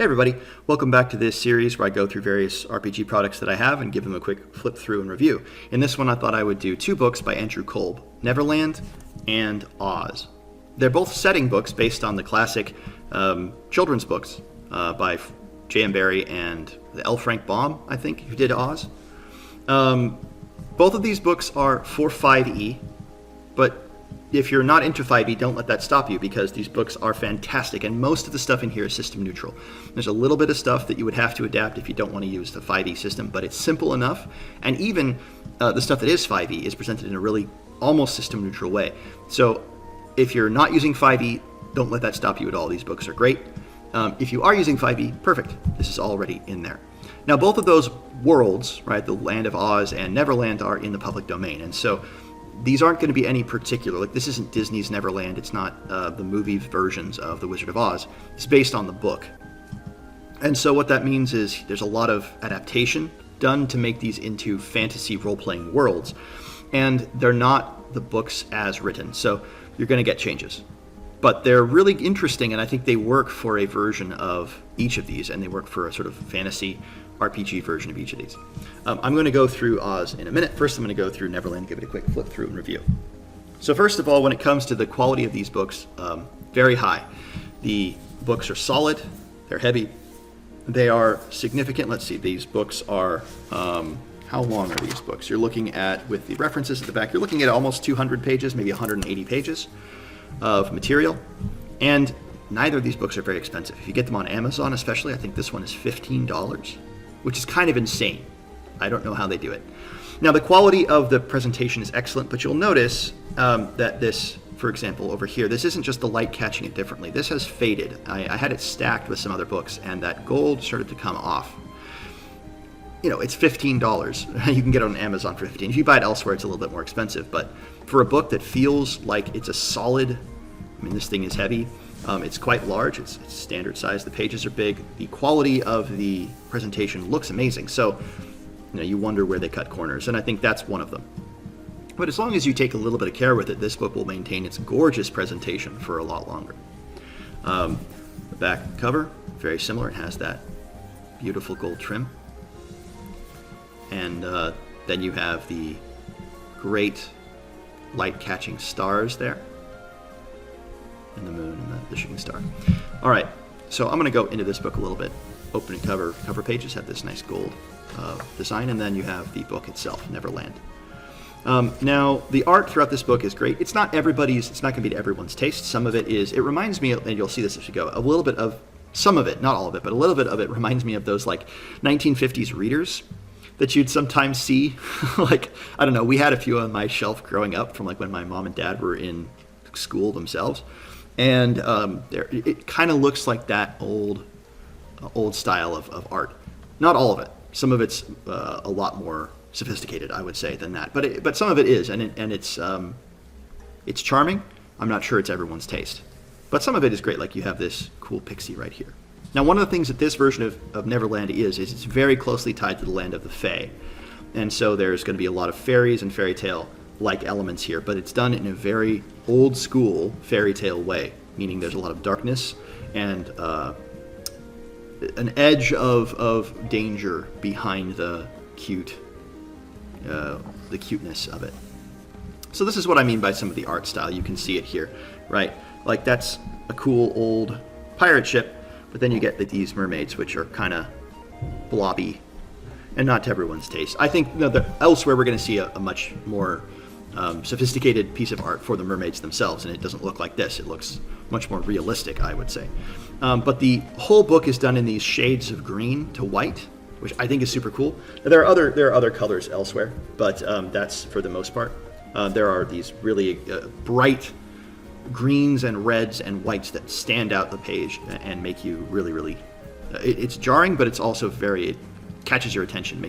Hey everybody, welcome back to this series where I go through various RPG products that I have and give them a quick flip through and review. In this one I thought I would do two books by Andrew Kolb, Neverland and Oz. They're both setting books based on the classic children's books by J.M. Barrie and L. Frank Baum, I think, who did Oz. Both of these books are for 5e, but if you're not into 5e, don't let that stop you, because these books are fantastic, and most of the stuff in here is system neutral. There's a little bit of stuff that you would have to adapt if you don't want to use the 5e system, but it's simple enough, and even the stuff that is 5e is presented in a really almost system neutral way. So if you're not using 5e, don't let that stop you at all. These books are great. If you are using 5e, perfect. This is already in there. Now, both of those worlds, right, the Land of Oz and Neverland, are in the public domain, and so these aren't going to be any particular, like this isn't Disney's Neverland, it's not the movie versions of The Wizard of Oz. It's based on the book. And so what that means is there's a lot of adaptation done to make these into fantasy role-playing worlds, and they're not the books as written, so you're going to get changes. But they're really interesting, and I think they work for a version of each of these, and they work for a sort of fantasy RPG version of each of these. I'm going to go through Oz in a minute. First, I'm going to go through Neverland, give it a quick flip through and review. So first of all, when it comes to the quality of these books, very high. The books are solid, they're heavy, they are significant. Let's see, these books are, how long are these books? You're looking at, with the references at the back, you're looking at almost 200 pages, maybe 180 pages of material, and neither of these books are very expensive. If you get them on Amazon especially, I think this one is $15, which is kind of insane. I don't know how they do it. Now, the quality of the presentation is excellent, but you'll notice that this, for example, over here, this isn't just the light catching it differently. This has faded. I had it stacked with some other books, and that gold started to come off. You know, it's $15. You can get it on Amazon for $15. If you buy it elsewhere, it's a little bit more expensive, but for a book that feels like it's a solid, I mean, this thing is heavy. It's quite large. It's standard size. The pages are big. The quality of the presentation looks amazing. So, you know, you wonder where they cut corners, and I think that's one of them. But as long as you take a little bit of care with it, this book will maintain its gorgeous presentation for a lot longer. The back cover, very similar. It has that beautiful gold trim. And then you have the great light-catching stars there. And the moon and the shooting star. All right, so I'm going to go into this book a little bit. Opening cover pages have this nice gold design, and then you have the book itself, Neverland. Now, the art throughout this book is great. It's not everybody's, it's not going to be to everyone's taste. Some of it is, it reminds me, and you'll see this as we go, a little bit of, some of it, not all of it, but a little bit of it reminds me of those like 1950s readers that you'd sometimes see. Like, I don't know, we had a few on my shelf growing up from like when my mom and dad were in school themselves. And it kind of looks like that old style of art. Not all of it. Some of it's a lot more sophisticated, I would say, than that. But some of it is, and it's charming. I'm not sure it's everyone's taste, but some of it is great. Like you have this cool pixie right here. Now, one of the things that this version of Neverland is it's very closely tied to the land of the Fae, and so there's going to be a lot of fairies and fairy tale like elements here, but it's done in a very old school fairy tale way, meaning there's a lot of darkness and an edge of danger behind the cuteness of it. So this is what I mean by some of the art style. You can see it here, right? Like that's a cool old pirate ship, but then you get these mermaids, which are kind of blobby and not to everyone's taste. I think elsewhere we're going to see a much more sophisticated piece of art for the mermaids themselves, and it doesn't look like this. It looks much more realistic, I would say. But the whole book is done in these shades of green to white, which I think is super cool. There are other colors elsewhere, but that's for the most part. There are these really bright greens and reds and whites that stand out the page and make you really it's jarring, but it's also it catches your attention, it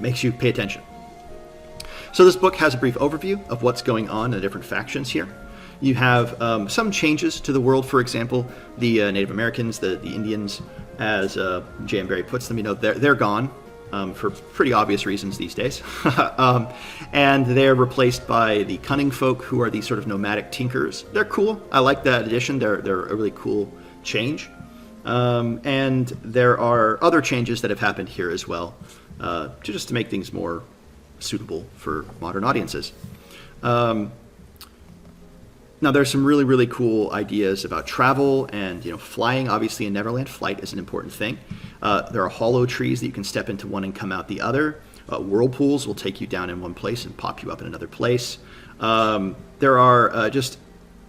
makes you pay attention. So this book has a brief overview of what's going on in the different factions here. You have some changes to the world. For example, the Native Americans, the Indians, as J.M. Barrie puts them, they're gone for pretty obvious reasons these days. And they're replaced by the cunning folk, who are these sort of nomadic tinkers. They're cool. I like that addition. They're a really cool change. And there are other changes that have happened here as well, just to make things more suitable for modern audiences. Now, there's some really, really cool ideas about travel and flying. Obviously, in Neverland, flight is an important thing. There are hollow trees that you can step into one and come out the other. Whirlpools will take you down in one place and pop you up in another place. There are just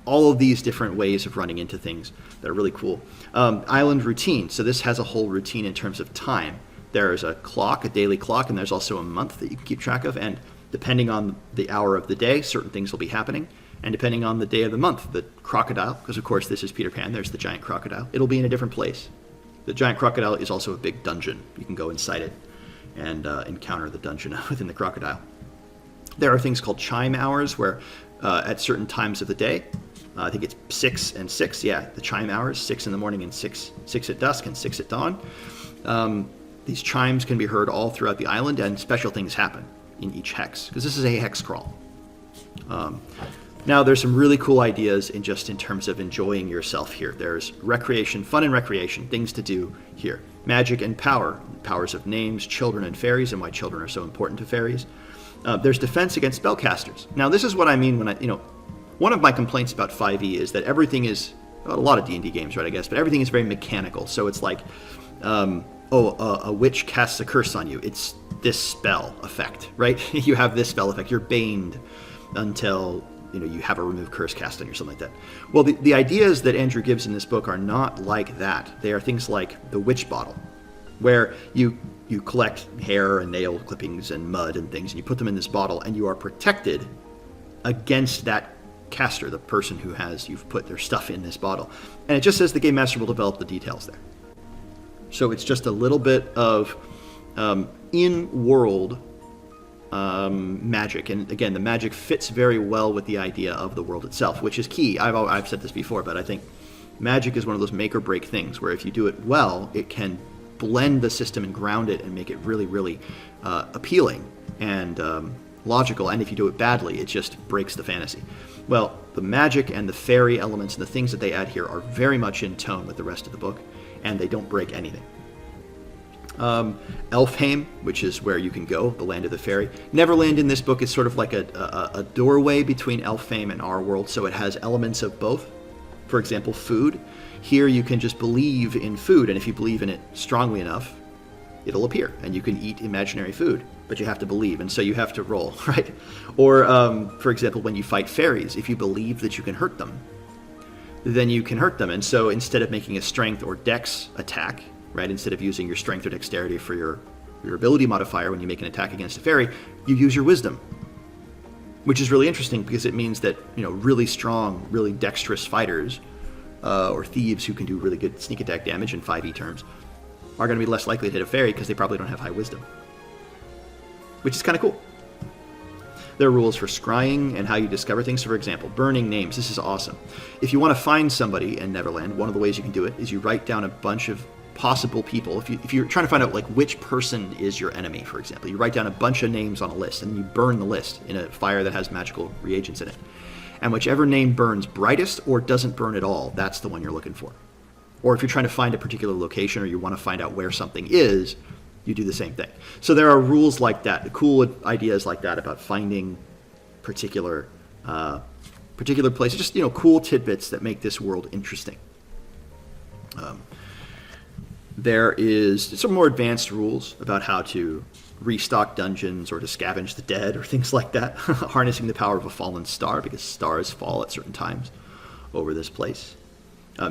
all of these different ways of running into things that are really cool. Island routine. So this has a whole routine in terms of time. There's a clock, a daily clock, and there's also a month that you can keep track of. And depending on the hour of the day, certain things will be happening. And depending on the day of the month, the crocodile, because of course this is Peter Pan, there's the giant crocodile, it'll be in a different place. The giant crocodile is also a big dungeon. You can go inside it and encounter the dungeon within the crocodile. There are things called chime hours where at certain times of the day, I think it's 6 and 6, the chime hours, 6 in the morning and 6 at dusk and 6 at dawn. These chimes can be heard all throughout the island, and special things happen in each hex, because this is a hex crawl. Now, there's some really cool ideas in terms of enjoying yourself here. There's recreation, fun and recreation, things to do here. Magic and power, powers of names, children and fairies, and why children are so important to fairies. There's defense against spellcasters. Now, this is what I mean when one of my complaints about 5e is that everything is, a lot of D&D games, right, I guess, but everything is very mechanical. So it's like, a witch casts a curse on you. It's this spell effect, right? You have this spell effect. You're baned until you have a remove curse cast on you or something like that. Well, the ideas that Andrew gives in this book are not like that. They are things like the witch bottle, where you collect hair and nail clippings and mud and things, and you put them in this bottle, and you are protected against that caster, the person you've put their stuff in this bottle. And it just says the game master will develop the details there. So it's just a little bit of in-world magic, and again, the magic fits very well with the idea of the world itself, which is key. I've said this before, but I think magic is one of those make or break things where if you do it well, it can blend the system and ground it and make it really, really appealing and logical. And if you do it badly, it just breaks the fantasy. Well, the magic and the fairy elements and the things that they add here are very much in tone with the rest of the book, and they don't break anything. Elfheim, which is where you can go, the land of the fairy. Neverland in this book is sort of like a doorway between Elfheim and our world, so it has elements of both. For example, food. Here you can just believe in food, and if you believe in it strongly enough, it'll appear, and you can eat imaginary food, but you have to believe, and so you have to roll, right? Or, for example, when you fight fairies, if you believe that you can hurt them, then you can hurt them, and so instead of making a strength or dex attack, right, instead of using your strength or dexterity for your ability modifier when you make an attack against a fairy, you use your wisdom, which is really interesting because it means that really strong, really dexterous fighters or thieves who can do really good sneak attack damage in 5e terms are going to be less likely to hit a fairy because they probably don't have high wisdom, which is kind of cool. There are rules for scrying and how you discover things. So, for example, burning names. This is awesome. If you want to find somebody in Neverland, one of the ways you can do it is you write down a bunch of possible people. If you're trying to find out which person is your enemy, for example, you write down a bunch of names on a list and you burn the list in a fire that has magical reagents in it. And whichever name burns brightest or doesn't burn at all, that's the one you're looking for. Or if you're trying to find a particular location or you want to find out where something is, you do the same thing. So there are rules like that, cool ideas like that about finding particular places, just cool tidbits that make this world interesting. There is some more advanced rules about how to restock dungeons or to scavenge the dead or things like that, harnessing the power of a fallen star because stars fall at certain times over this place.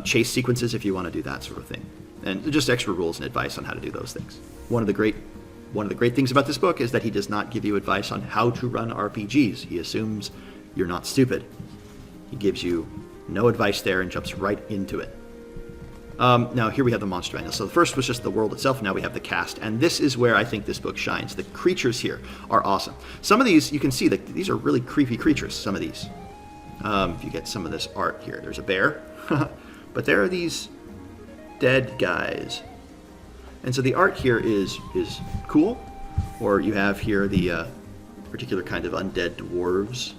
Chase sequences if you want to do that sort of thing, and just extra rules and advice on how to do those things. One of the great things about this book is that he does not give you advice on how to run RPGs. He assumes you're not stupid. He gives you no advice there and jumps right into it. Now, here we have the monster manual. So the first was just the world itself. Now we have the cast. And this is where I think this book shines. The creatures here are awesome. Some of these, you can see that these are really creepy creatures, some of these. If you get some of this art here. There's a bear. But there are these dead guys. And so the art here is cool. Or you have here the particular kind of undead dwarves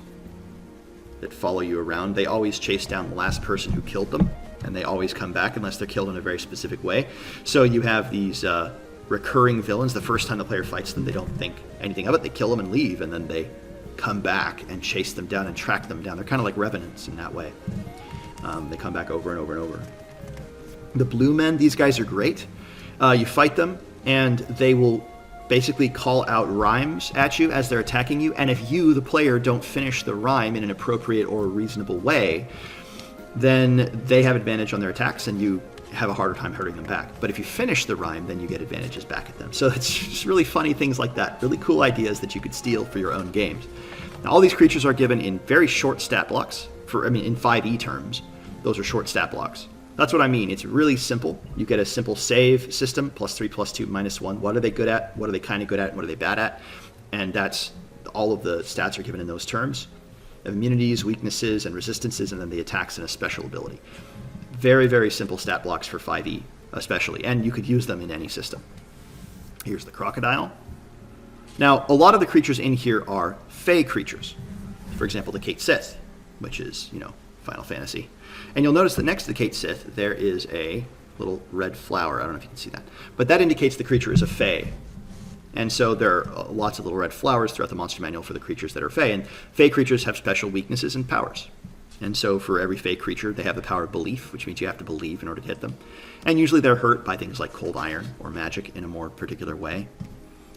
that follow you around. They always chase down the last person who killed them. and they always come back unless they're killed in a very specific way. So you have these recurring villains. The first time the player fights them, they don't think anything of it. They kill them and leave, and then they come back and chase them down and track them down. They're kind of like revenants in that way. They come back over and over and over. The blue men, these guys are great. You fight them, and they will basically call out rhymes at you as they're attacking you, and if you, the player, don't finish the rhyme in an appropriate or reasonable way, then they have advantage on their attacks, and you have a harder time hurting them back. But if you finish the rhyme, then you get advantages back at them. So it's just really funny things like that, really cool ideas that you could steal for your own games. Now, all these creatures are given in very short stat blocks, in 5e terms. Those are short stat blocks. That's what I mean. It's really simple. You get a simple save system, +3, +2, -1. What are they good at? What are they kind of good at? And what are they bad at? And that's all of the stats are given in those terms. Immunities, weaknesses, and resistances, and then the attacks and a special ability. Very, very simple stat blocks for 5e, especially. And you could use them in any system. Here's the crocodile. Now, a lot of the creatures in here are Fey creatures. For example, the Kate Sith, which is, Final Fantasy. And you'll notice that next to the Kate Sith, there is a little red flower. I don't know if you can see that. But that indicates the creature is a Fey. And so there are lots of little red flowers throughout the monster manual for the creatures that are Fey. And Fey creatures have special weaknesses and powers. And so for every Fey creature, they have the power of belief, which means you have to believe in order to hit them. And usually they're hurt by things like cold iron or magic in a more particular way.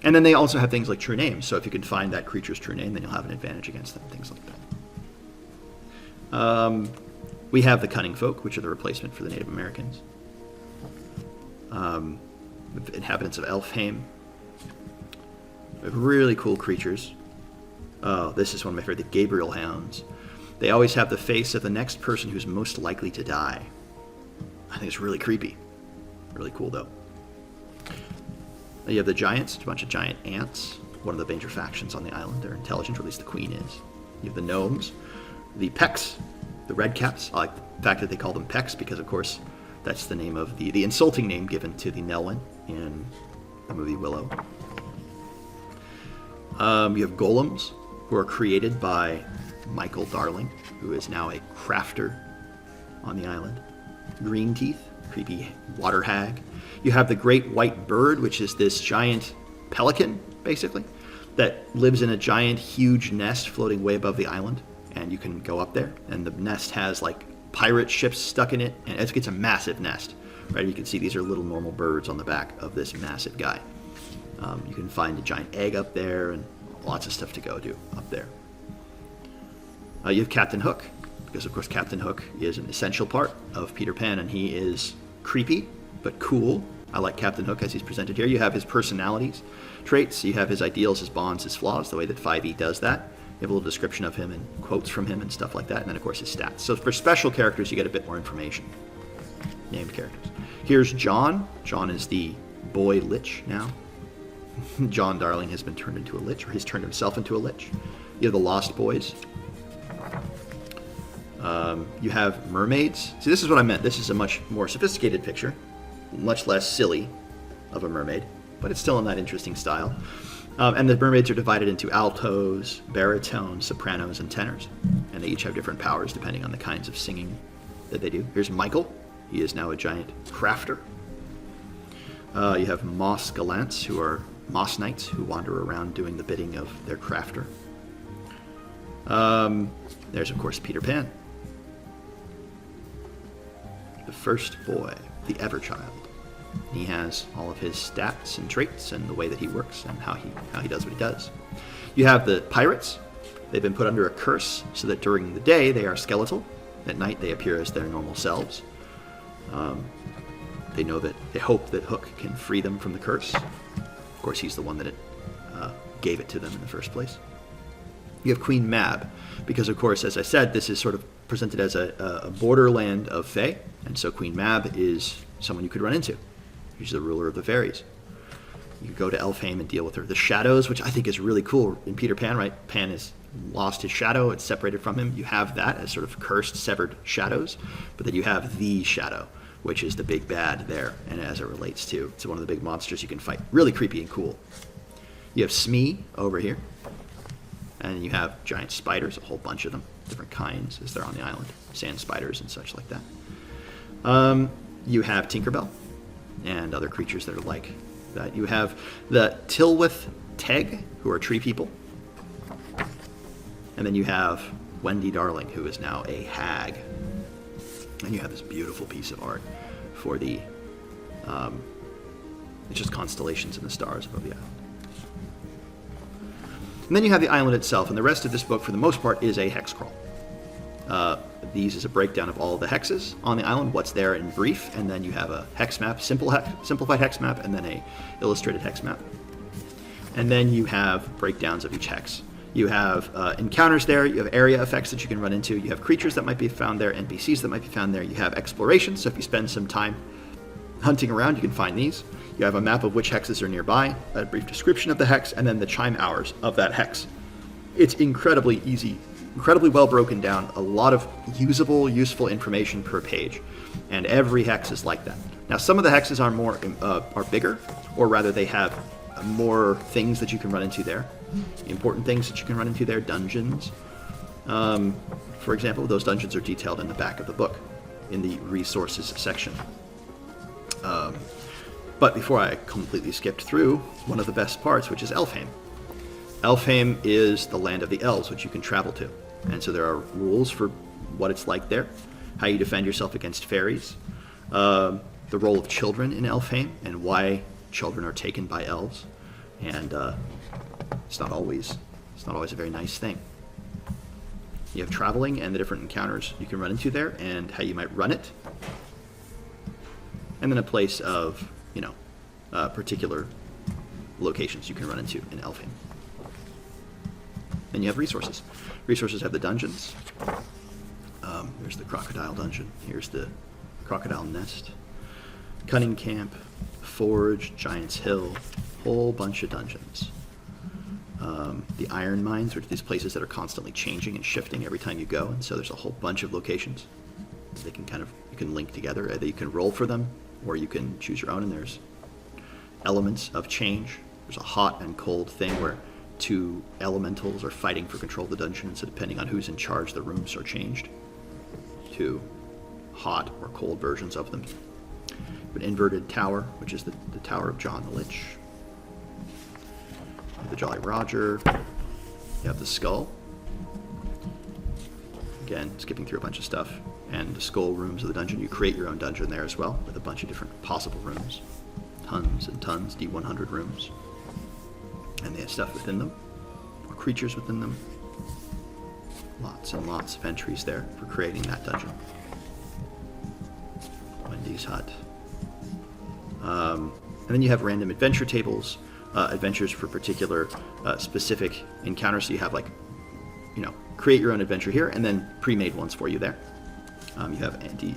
And then they also have things like true names. So if you can find that creature's true name, then you'll have an advantage against them, things like that. We have the cunning folk, which are the replacement for the Native Americans. Inhabitants of Elfheim. Really cool creatures. Oh, this is one of my favorite, the Gabriel Hounds. They always have the face of the next person who's most likely to die. I think it's really creepy. Really cool, though. You have the giants, a bunch of giant ants, one of the major factions on the island. They're intelligent, or at least the queen is. You have the gnomes, the pecks, the red caps. I like the fact that they call them pecks because, of course, that's the name of the insulting name given to the Nelwyn in the movie Willow. You have golems, who are created by Michael Darling, who is now a crafter on the island. Green Teeth, creepy water hag. You have the great white bird, which is this giant pelican, basically, that lives in a giant, huge nest floating way above the island, and you can go up there, and the nest has like pirate ships stuck in it, and it's a massive nest, right? You can see these are little normal birds on the back of this massive guy. You can find a giant egg up there, and lots of stuff to go do up there. You have Captain Hook, because of course Captain Hook is an essential part of Peter Pan, and he is creepy, but cool. I like Captain Hook as he's presented here. You have his personalities, traits, you have his ideals, his bonds, his flaws, the way that 5e does that. You have a little description of him and quotes from him and stuff like that, and then of course his stats. So for special characters, you get a bit more information. Named characters. Here's John. John is the boy lich now. John Darling has been turned into a lich, or he's turned himself into a lich. You have the Lost Boys. You have mermaids. See, this is what I meant. This is a much more sophisticated picture, much less silly of a mermaid, but it's still in that interesting style. And the mermaids are divided into altos, baritones, sopranos, and tenors. And they each have different powers depending on the kinds of singing that they do. Here's Michael. He is now a giant crafter. You have moss gallants, who are moss knights who wander around doing the bidding of their crafter. There's, of course, Peter Pan. The first boy, the Everchild. He has all of his stats and traits and the way that he works and how he does what he does. You have the pirates. They've been put under a curse so that during the day they are skeletal. At night they appear as their normal selves. They hope that Hook can free them from the curse. Of course, he's the one that gave it to them in the first place. You have Queen Mab, because of course, as I said, this is sort of presented as a borderland of Fae, and so Queen Mab is someone you could run into. She's the ruler of the fairies. You could go to Elfheim and deal with her. The shadows, which I think is really cool in Peter Pan, right? Pan has lost his shadow, it's separated from him. You have that as sort of cursed, severed shadows, but then you have the shadow, which is the big bad there, and as it relates to, it's one of the big monsters you can fight. Really creepy and cool. You have Smee over here, and you have giant spiders, a whole bunch of them, different kinds as they're on the island, sand spiders and such like that. You have Tinkerbell and other creatures that are like that. You have the Tilwith Teg, who are tree people. And then you have Wendy Darling, who is now a hag. And you have this beautiful piece of art for the, it's just constellations and the stars above the island. And then you have the island itself, and the rest of this book, for the most part, is a hex crawl. These is a breakdown of all the hexes on the island, what's there in brief, and then you have a hex map, simplified hex map, and then a illustrated hex map. And then you have breakdowns of each hex. You have encounters there, you have area effects that you can run into, you have creatures that might be found there, NPCs that might be found there, you have exploration, so if you spend some time hunting around, you can find these. You have a map of which hexes are nearby, a brief description of the hex, and then the chime hours of that hex. It's incredibly easy, incredibly well broken down, a lot of usable, useful information per page, and every hex is like that. Now, some of the hexes are bigger, or rather they have more things that you can run into there. Important things that you can run into there, dungeons. For example, those dungeons are detailed in the back of the book, in the resources section. But before I completely skipped through one of the best parts, which is Elfheim. Elfheim is the land of the elves, which you can travel to. And so there are rules for what it's like there, how you defend yourself against fairies, the role of children in Elfheim, and why children are taken by elves. And it's not always a very nice thing. You have traveling and the different encounters you can run into there, and how you might run it. And then a place of, particular locations you can run into in Elfheim. Then you have resources. Resources have the dungeons. There's the crocodile dungeon. Here's the crocodile nest. Cunning Camp, Forge, Giant's Hill, whole bunch of dungeons. The iron mines, which are these places that are constantly changing and shifting every time you go, and so there's a whole bunch of locations. They can you can link together. Either you can roll for them, or you can choose your own, and there's elements of change. There's a hot and cold thing where two elementals are fighting for control of the dungeon, and so depending on who's in charge, the rooms are changed to hot or cold versions of them. An inverted tower, which is the Tower of John the Lich. The Jolly Roger. You have the Skull. Again, skipping through a bunch of stuff. And the skull rooms of the dungeon. You create your own dungeon there as well, with a bunch of different possible rooms. Tons and tons, D100 rooms. And they have stuff within them, or creatures within them. Lots and lots of entries there for creating that dungeon. Wendy's hut. And then you have random adventure tables, adventures for particular specific encounters. So you have create your own adventure here, and then pre-made ones for you there. You have the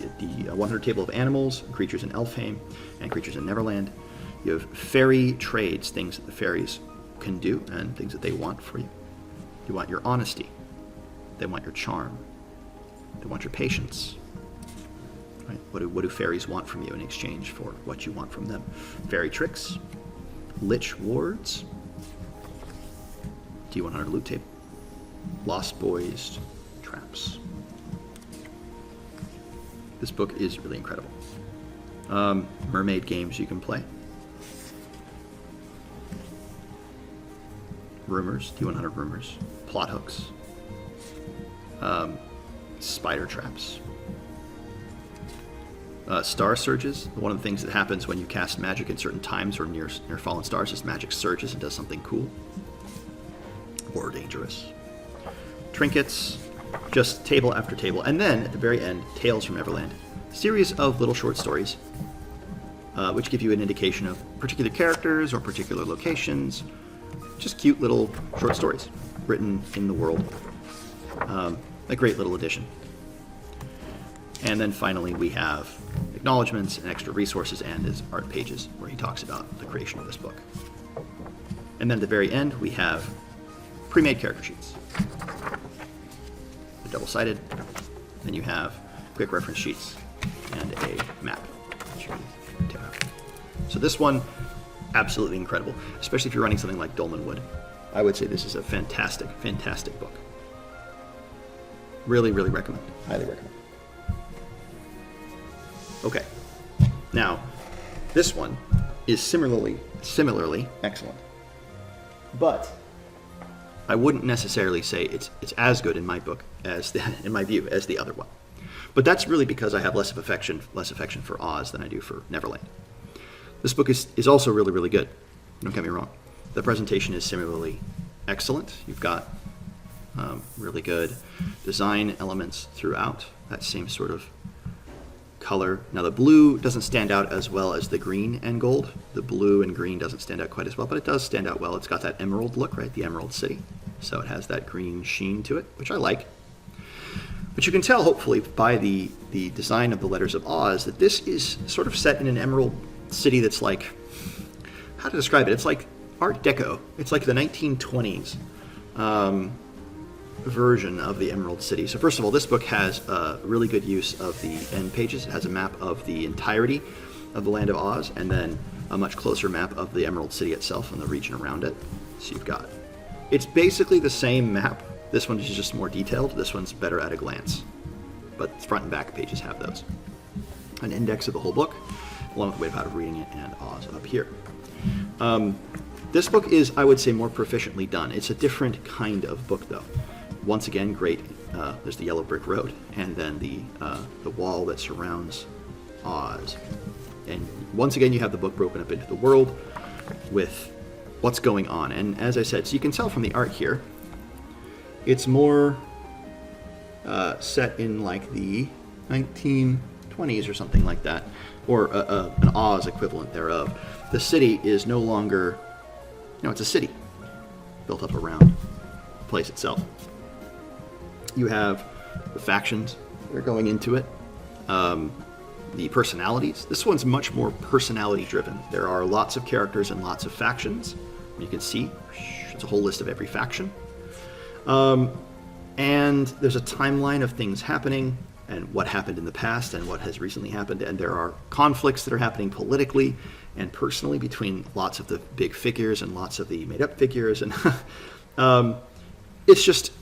100 table of animals, creatures in Elfheim, and creatures in Neverland. You have fairy trades, things that the fairies can do, and things that they want for you. You want your honesty. They want your charm. They want your patience. Right? What do fairies want from you in exchange for what you want from them? Fairy tricks, lich wards, D100 loot table, lost boys, traps. This book is really incredible. Mermaid games you can play. Rumors, D100 rumors, plot hooks, spider traps. Star surges. One of the things that happens when you cast magic at certain times or near fallen stars is magic surges and does something cool or dangerous. Trinkets, just table after table. And then, at the very end, Tales from Neverland. A series of little short stories, which give you an indication of particular characters or particular locations. Just cute little short stories written in the world. A great little addition. And then finally we have acknowledgments and extra resources and his art pages where he talks about the creation of this book. And then at the very end we have pre-made character sheets. They're double-sided. Then you have quick reference sheets and a map that you can take out. So this one, absolutely incredible, especially if you're running something like Dolmen Wood. I would say this is a fantastic, fantastic book. Really, really recommend. Highly recommend. Now, this one is similarly excellent, but I wouldn't necessarily say it's as good in my book in my view as the other one. But that's really because I have less affection for Oz than I do for Neverland. This book is also really, really good. Don't get me wrong. The presentation is similarly excellent. You've got really good design elements throughout. That same sort of color. Now the blue doesn't stand out as well as the green and gold. The blue and green doesn't stand out quite as well, but it does stand out well. It's got that emerald look, right? The Emerald City. So it has that green sheen to it, which I like. But you can tell, hopefully, by the design of the letters of Oz, that this is sort of set in an emerald city that's like, how to describe it? It's like Art Deco. It's like the 1920s version of the Emerald City. So first of all, this book has a really good use of the end pages. It has a map of the entirety of the land of Oz, and then a much closer map of the Emerald City itself and the region around it. So you've got, it's basically the same map. This one is just more detailed. This one's better at a glance. But front and back pages have those. An index of the whole book, along with a way of reading it, and Oz up here. This book is, I would say, more proficiently done. It's a different kind of book, though. Once again, great. There's the yellow brick road, and then the wall that surrounds Oz. And once again, you have the book broken up into the world with what's going on. And as I said, so you can tell from the art here, it's more set in like the 1920s or something like that, or an Oz equivalent thereof. The city is no longer, it's a city built up around the place itself. You have the factions that are going into it, the personalities. This one's much more personality driven. There are lots of characters and lots of factions. You can see it's a whole list of every faction. And there's a timeline of things happening and what happened in the past and what has recently happened. And there are conflicts that are happening politically and personally between lots of the big figures and lots of the made-up figures. And it's just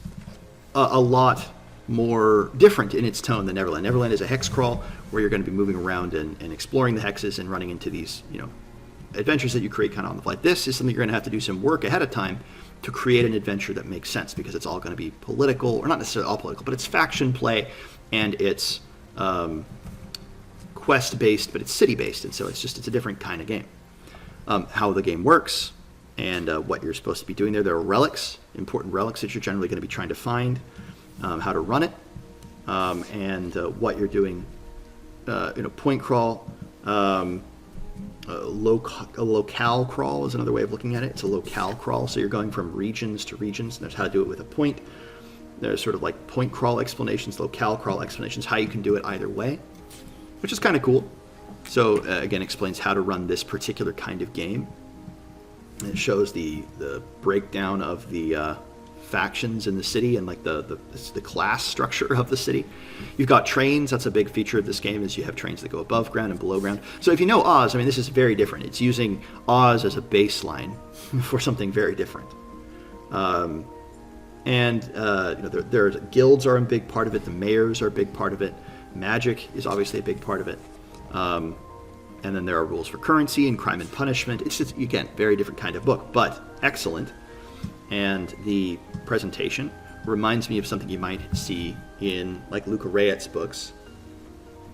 a lot more different in its tone than Neverland. Neverland is a hex crawl where you're going to be moving around and exploring the hexes and running into these, adventures that you create kind of on the fly. This is something you're going to have to do some work ahead of time to create an adventure that makes sense, because it's all going to be political, or not necessarily all political, but it's faction play and it's quest-based, but it's city-based, and so it's a different kind of game. How the game works and what you're supposed to be doing there. There are relics, important relics that you're generally going to be trying to find, how to run it, and what you're doing. Point crawl, a locale crawl is another way of looking at it. It's a locale crawl, so you're going from regions to regions. There's how to do it with a point. There's sort of like point crawl explanations, locale crawl explanations, how you can do it either way, which is kind of cool. So again, explains how to run this particular kind of game. And it shows the breakdown of the factions in the city and like the class structure of the city. You've got trains. That's a big feature of this game, is you have trains that go above ground and below ground. So if you know Oz, this is very different. It's using Oz as a baseline for something very different. There's guilds are a big part of it. The mayors are a big part of it. Magic is obviously a big part of it. And then there are rules for currency and crime and punishment. It's just, again, very different kind of book, but excellent. And the presentation reminds me of something you might see in like Luca Rayet's books.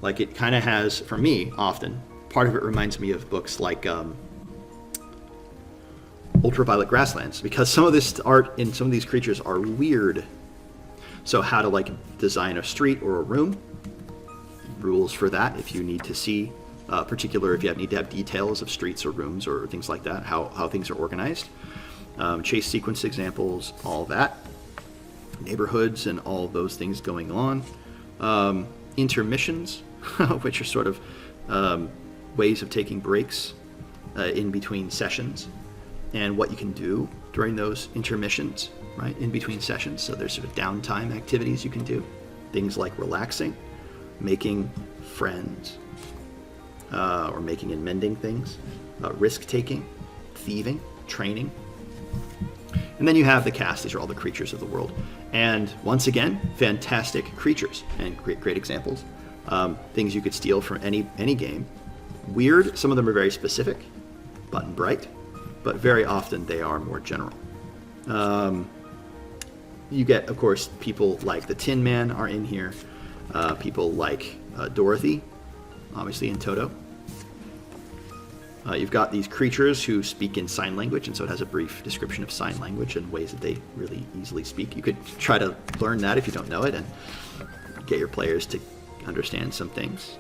Like it kind of has, for me, often, part of it reminds me of books like Ultraviolet Grasslands, because some of this art in some of these creatures are weird. So how to like design a street or a room, rules for that if you need to see if you need to have details of streets or rooms or things like that, how things are organized. Chase sequence examples, all that. Neighborhoods and all those things going on. Intermissions, which are sort of ways of taking breaks in between sessions, and what you can do during those intermissions, right, in between sessions. So there's sort of downtime activities you can do. Things like relaxing, making friends, or making and mending things, risk-taking, thieving, training. And then you have the cast. These are all the creatures of the world. And once again, fantastic creatures and great examples. Things you could steal from any game. weird. Some of them are very specific, button bright, but very often they are more general. You get, of course, people like the Tin Man are in here. People like Dorothy, obviously in Toto. You've got these creatures who speak in sign language, and so it has a brief description of sign language and ways that they really easily speak. You could try to learn that if you don't know it and get your players to understand some things.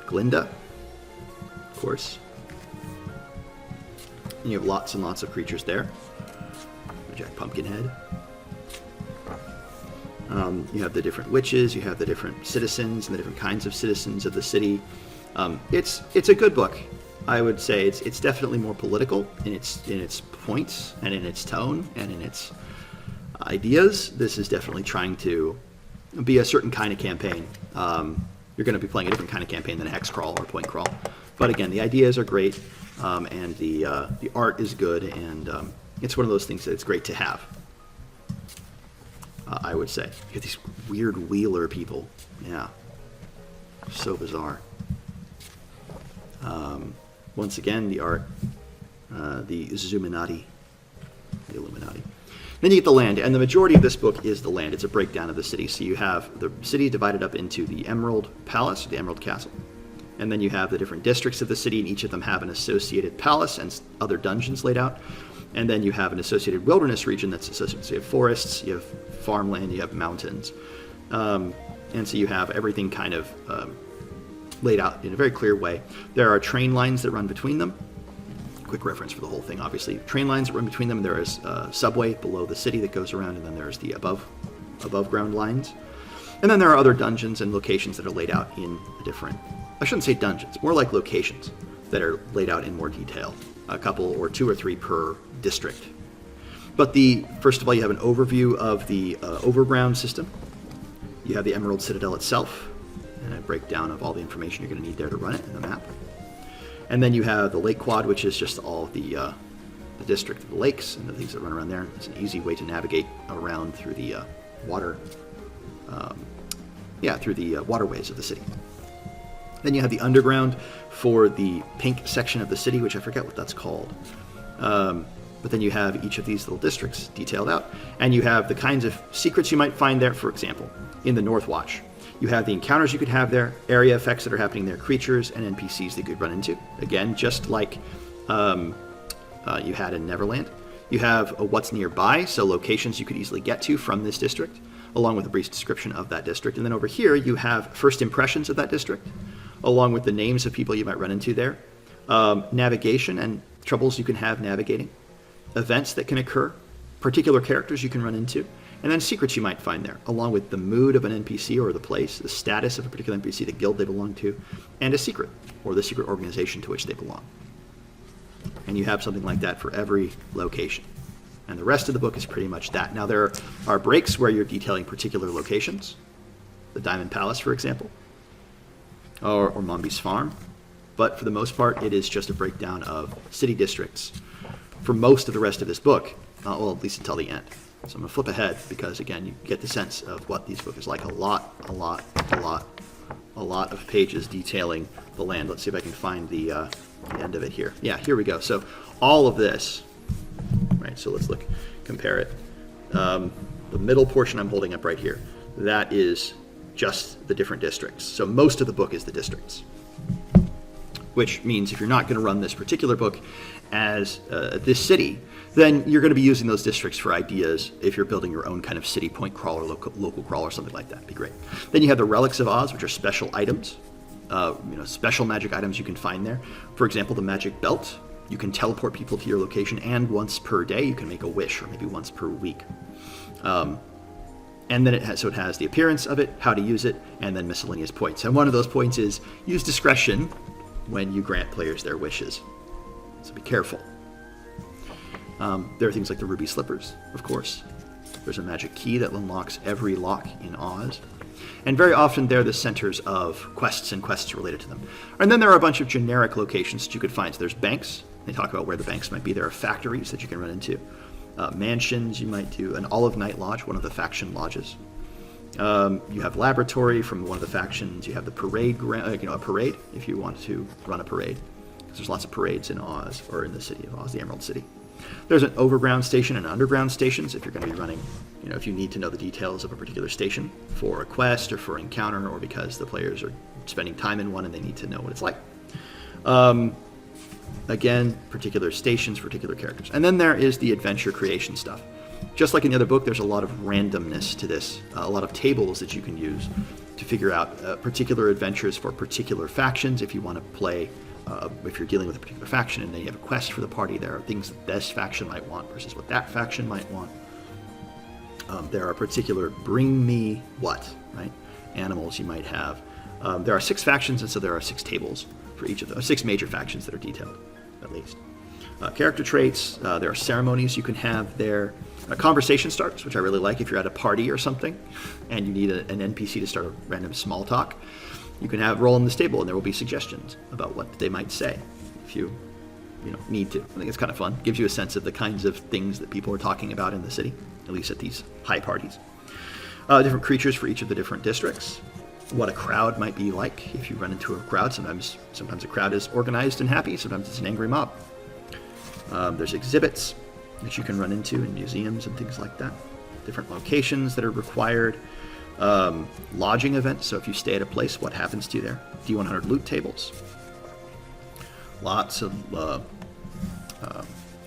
Glinda, of course. And you have lots and lots of creatures there. Jack Pumpkinhead. You have the different witches, you have the different citizens and the different kinds of citizens of the city. It's a good book. I would say it's definitely more political in its points and in its tone and in its ideas. This is definitely trying to be a certain kind of campaign. You're going to be playing a different kind of campaign than a hex crawl or point crawl. But again, the ideas are great, and the art is good, and it's one of those things that it's great to have. I would say. You get these weird wheeler people. Yeah. So bizarre. Once again, the art, the Zoominati, the Illuminati. Then you get the land, and the majority of this book is the land. It's a breakdown of the city. So you have the city divided up into the Emerald Palace, the Emerald Castle. And then you have the different districts of the city, and each of them have an associated palace and other dungeons laid out. And then you have an associated wilderness region that's associated. So you have forests, you have farmland, you have mountains. And so you have everything kind of laid out in a very clear way. There are train lines that run between them. Quick reference for the whole thing, obviously. Train lines that run between them. There is a subway below the city that goes around, and then there's the above ground lines. And then there are other dungeons and locations that are laid out in a different, I shouldn't say dungeons, more like locations that are laid out in more detail. A couple or two or three per district. But first of all, you have an overview of the overground system. You have the Emerald Citadel itself, and a breakdown of all the information you're going to need there to run it in the map. And then you have the Lake Quad, which is just all the district of the lakes and the things that run around there. It's an easy way to navigate around through the waterways of the city. Then you have the underground for the pink section of the city, which I forget what that's called. But then you have each of these little districts detailed out. And you have the kinds of secrets you might find there, for example, in the North Watch. You have the encounters you could have there, area effects that are happening there, creatures and NPCs that you could run into. Again, just like you had in Neverland. You have a what's nearby, so locations you could easily get to from this district, along with a brief description of that district. And then over here, you have first impressions of that district, along with the names of people you might run into there, navigation and troubles you can have navigating, events that can occur, particular characters you can run into, and then secrets you might find there, along with the mood of an NPC or the place, the status of a particular NPC, the guild they belong to, and a secret, or the secret organization to which they belong. And you have something like that for every location. And the rest of the book is pretty much that. Now there are breaks where you're detailing particular locations, the Diamond Palace, for example, or Mombi's Farm, but for the most part, it is just a breakdown of city districts for most of the rest of this book, well, at least until the end. So I'm going to flip ahead because, again, you get the sense of what these books is like. A lot of pages detailing the land. Let's see if I can find the end of it here. Yeah, here we go. So all of this, right, so let's compare it. The middle portion I'm holding up right here, that is just the different districts. So most of the book is the districts, which means if you're not going to run this particular book as this city, then you're going to be using those districts for ideas if you're building your own kind of city point crawl or local crawl or something like that. It'd be great. Then you have the Relics of Oz, which are special items, special magic items you can find there. For example, the Magic Belt. You can teleport people to your location, and once per day you can make a wish, or maybe once per week. And then it has the appearance of it, how to use it, and then miscellaneous points. And one of those points is use discretion when you grant players their wishes. So be careful. There are things like the Ruby Slippers, of course. There's a magic key that unlocks every lock in Oz. And very often they're the centers of quests and quests related to them. And then there are a bunch of generic locations that you could find. So there's banks. They talk about where the banks might be. There are factories that you can run into. Mansions you might do. An Olive Night Lodge, one of the faction lodges. You have laboratory from one of the factions. You have the parade, a parade if you want to run a parade. Because there's lots of parades in Oz, or in the city of Oz, the Emerald City. There's an overground station and underground stations if you're going to be running, if you need to know the details of a particular station for a quest or for an encounter, or because the players are spending time in one and they need to know what it's like. Again, particular stations, particular characters. And then there is the adventure creation stuff. Just like in the other book, there's a lot of randomness to this, a lot of tables that you can use to figure out particular adventures for particular factions. If you want to play, if you're dealing with a particular faction and then you have a quest for the party, there are things that this faction might want versus what that faction might want. There are particular bring me what, right? Animals you might have. There are 6 factions, and so there are 6 tables for each of those, 6 major factions that are detailed, at least. Character traits, there are ceremonies you can have there. Conversation starts, which I really like if you're at a party or something and you need an NPC to start a random small talk. You can have roll in this table and there will be suggestions about what they might say if you need to. I think it's kind of fun. Gives you a sense of the kinds of things that people are talking about in the city, at least at these high parties. Different creatures for each of the different districts. What a crowd might be like if you run into a crowd. Sometimes a crowd is organized and happy. Sometimes it's an angry mob. There's exhibits that you can run into in museums and things like that. Different locations that are required. Lodging events, so if you stay at a place, what happens to you there? D100 loot tables. Lots of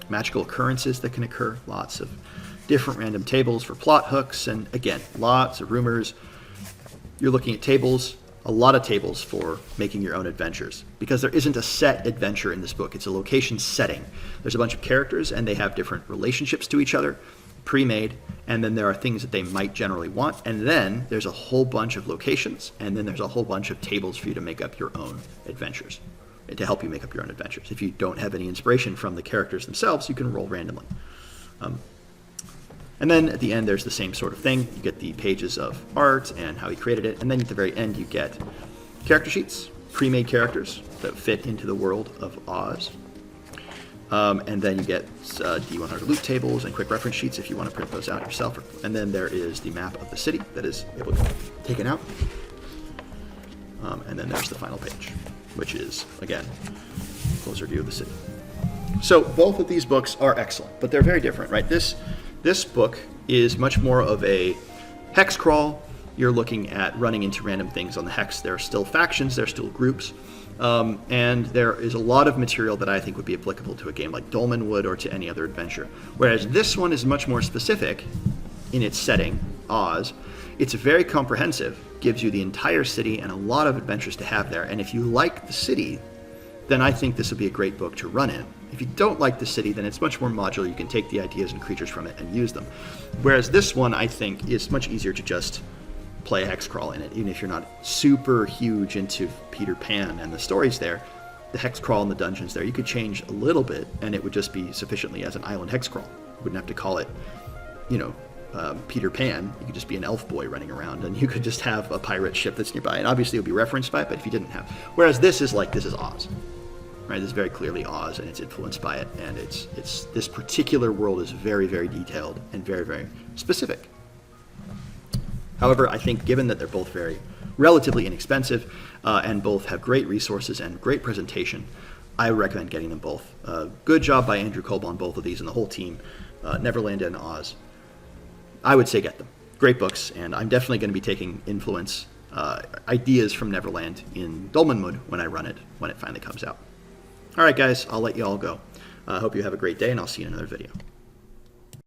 magical occurrences that can occur. Lots of different random tables for plot hooks, and again, lots of rumors. You're looking at tables, a lot of tables for making your own adventures, because there isn't a set adventure in this book. It's a location setting. There's a bunch of characters, and they have different relationships to each other, pre-made, and then there are things that they might generally want, and then there's a whole bunch of locations, and then there's a whole bunch of tables for you to make up your own adventures, to help you make up your own adventures. If you don't have any inspiration from the characters themselves, you can roll randomly. And then at the end, there's the same sort of thing. You get the pages of art and how he created it. And then at the very end, you get character sheets, pre-made characters that fit into the world of Oz. And then you get D100 loot tables and quick reference sheets if you want to print those out yourself. And then there is the map of the city that is able to be taken out. And then there's the final page, which is, again, a closer view of the city. So both of these books are excellent, but they're very different, right? This book is much more of a hex crawl. You're looking at running into random things on the hex. There are still factions, there are still groups, and there is a lot of material that I think would be applicable to a game like Dolmen would or to any other adventure. Whereas this one is much more specific in its setting, Oz. It's very comprehensive, gives you the entire city and a lot of adventures to have there. And if you like the city, then I think this would be a great book to run in. If you don't like the city, then it's much more modular. You can take the ideas and creatures from it and use them. Whereas this one, I think, is much easier to just play a hex crawl in it. Even if you're not super huge into Peter Pan and the stories there, the hex crawl and the dungeons there, you could change a little bit and it would just be sufficiently as an island hex crawl. You wouldn't have to call it, Peter Pan. You could just be an elf boy running around and you could just have a pirate ship that's nearby. And obviously it would be referenced by it, but if you didn't have. Whereas this is Oz. Right, this is very clearly Oz, and it's influenced by it, and it's this particular world is very, very detailed and very, very specific. However, I think given that they're both very relatively inexpensive and both have great resources and great presentation, I recommend getting them both. Good job by Andrew Kolb on both of these and the whole team, Neverland and Oz. I would say get them. Great books, and I'm definitely going to be taking ideas from Neverland in Dolmenwood when I run it, when it finally comes out. All right, guys, I'll let you all go. I hope you have a great day, and I'll see you in another video.